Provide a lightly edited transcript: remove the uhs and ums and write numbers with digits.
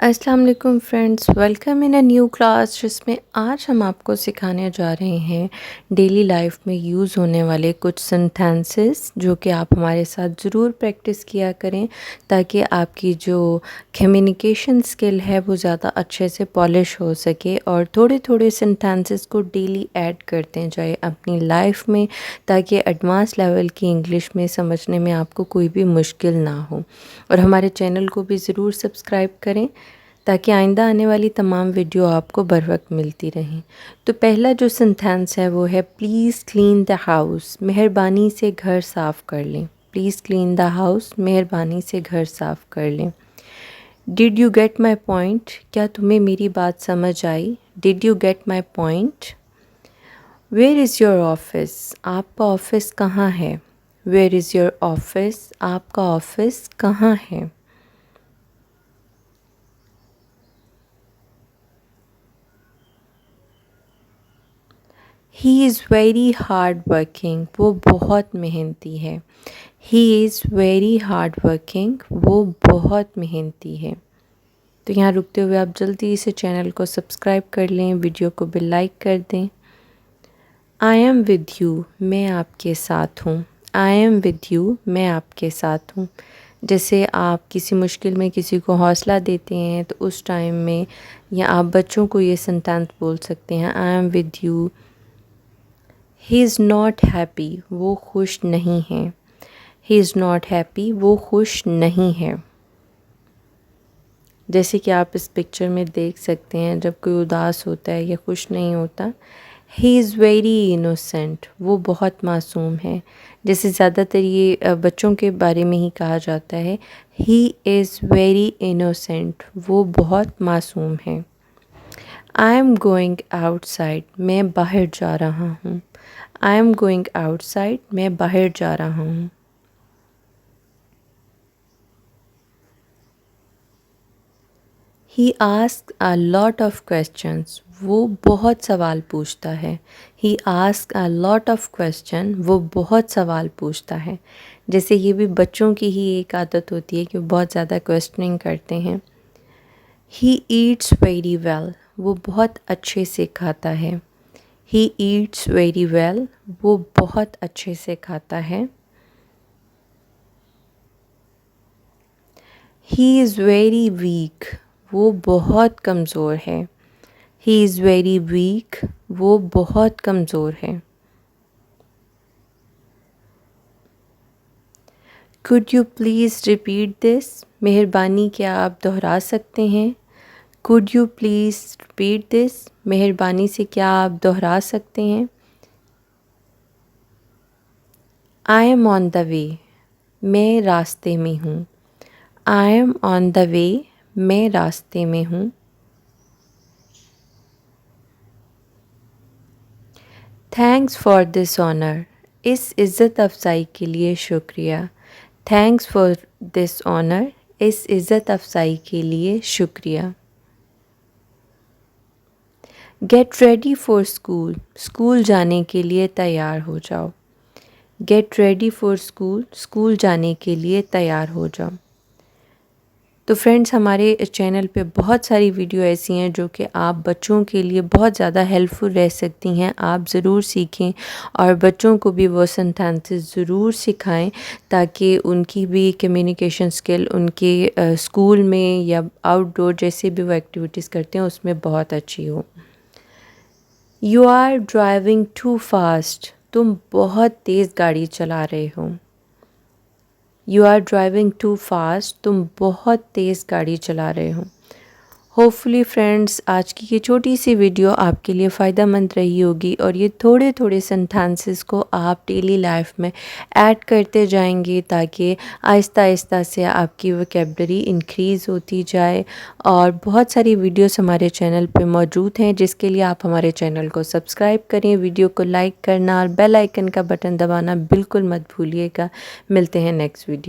अस्सलाम वालेकुम friends, welcome in a new class जिसमें आज हम आपको सिखाने जा रहे हैं डेली लाइफ में यूज़ होने वाले कुछ सेंटेंसेस जो कि आप हमारे साथ ज़रूर प्रैक्टिस किया करें ताकि आपकी जो कम्युनिकेशन स्किल है वो ज़्यादा अच्छे से पॉलिश हो सके। और थोड़े थोड़े सेंटेंसेस को डेली ऐड करते जाए अपनी लाइफ में ताकि एडवांस लेवल की इंग्लिश में समझने में आपको कोई भी मुश्किल ना हो। और हमारे चैनल को भी ज़रूर सब्सक्राइब करें ताकि आइंदा आने वाली तमाम वीडियो आपको बर वक्त मिलती रहें। तो पहला जो सेंटेंस है वो है प्लीज़ क्लीन द हाउस, मेहरबानी से घर साफ़ कर लें। प्लीज़ क्लीन द हाउस, मेहरबानी से घर साफ़ कर लें। Did you get my point, क्या तुम्हें मेरी बात समझ आई? Did you get my point? Where is your office, आपका ऑफिस कहाँ है? वेयर इज़ योर ऑफिस, आपका ऑफिस कहाँ है? He is very hard working, वो बहुत मेहनती है। He is very hard working, वो बहुत मेहनती है। तो यहाँ रुकते हुए आप जल्दी से चैनल को सब्सक्राइब कर लें, वीडियो को भी लाइक कर दें। आई एम विद यू, मैं आपके साथ हूँ। आई एम विद यू, मैं आपके साथ हूँ। जैसे आप किसी मुश्किल में किसी को हौसला देते हैं तो उस टाइम में या आप बच्चों को ये सेंटेंस बोल सकते हैं, I am with you. He is not happy, वो खुश नहीं है। ही इज़ नॉट हैप्पी, वो खुश नहीं है। जैसे कि आप इस पिक्चर में देख सकते हैं जब कोई उदास होता है या खुश नहीं होता। ही इज़ वेरी इनोसेंट, वो बहुत मासूम है। जैसे ज़्यादातर ये बच्चों के बारे में ही कहा जाता है। ही इज़ वेरी इनोसेंट, वो बहुत मासूम है। आई एम गोइंग आउटसाइड, मैं बाहर जा रहा हूँ। आई एम गोइंग आउटसाइड, मैं बाहर जा रहा हूँ। He ask a lot of questions, वो बहुत सवाल पूछता है। He ask a lot of question, वो बहुत सवाल पूछता है। जैसे ये भी बच्चों की ही एक आदत होती है कि वो बहुत ज़्यादा क्वेश्चनिंग करते हैं। ही ईट्स वेरी वेल, वो बहुत अच्छे से खाता है। ही ईट्स वेरी वेल, वो बहुत अच्छे से खाता है। ही इज़ वेरी वीक, वो बहुत कमज़ोर है। ही इज़ वेरी वीक, वो बहुत कमज़ोर है। Could you please repeat this, मेहरबानी क्या आप दोहरा सकते हैं? Could you please repeat this, मेहरबानी से क्या आप दोहरा सकते हैं? I am on the way, मैं रास्ते में हूँ। I am on the way, मैं रास्ते में हूँ। थैंक्स फॉर दिस ऑनर, इस इज़्ज़त अफ़ज़ाई के लिए शुक्रिया। थैंक्स फॉर दिस ऑनर, इस इज़्ज़त अफ़ज़ाई के लिए शुक्रिया। Get ready for school, school जाने के लिए तैयार हो जाओ। Get ready for school, school जाने के लिए तैयार हो जाओ। तो फ्रेंड्स, हमारे चैनल पे बहुत सारी वीडियो ऐसी हैं जो कि आप बच्चों के लिए बहुत ज़्यादा हेल्पफुल रह सकती हैं। आप ज़रूर सीखें और बच्चों को भी वो सेंटेंसेस ज़रूर सिखाएं ताकि उनकी भी कम्युनिकेशन स्किल उनके स्कूल में या आउटडोर जैसे भी वो एक्टिविटीज़ करते हैं उसमें बहुत अच्छी हो। You are driving too fast, तुम बहुत तेज़ गाड़ी चला रहे हो। You are driving too fast, तुम बहुत तेज़ गाड़ी चला रहे हो। होपफुली फ्रेंड्स, आज की ये छोटी सी वीडियो आपके लिए फ़ायदा मंद रही होगी और ये थोड़े थोड़े सेंटेंसेस को आप डेली लाइफ में ऐड करते जाएंगे ताकि आहिस्ता आहिस्ता से आपकी वोकैबलरी इंक्रीज़ होती जाए। और बहुत सारी वीडियोस हमारे चैनल पे मौजूद हैं जिसके लिए आप हमारे चैनल को सब्सक्राइब करें, वीडियो को लाइक करना और बेल आइकन का बटन दबाना बिल्कुल मत भूलिएगा। मिलते हैं नेक्स्ट वीडियो।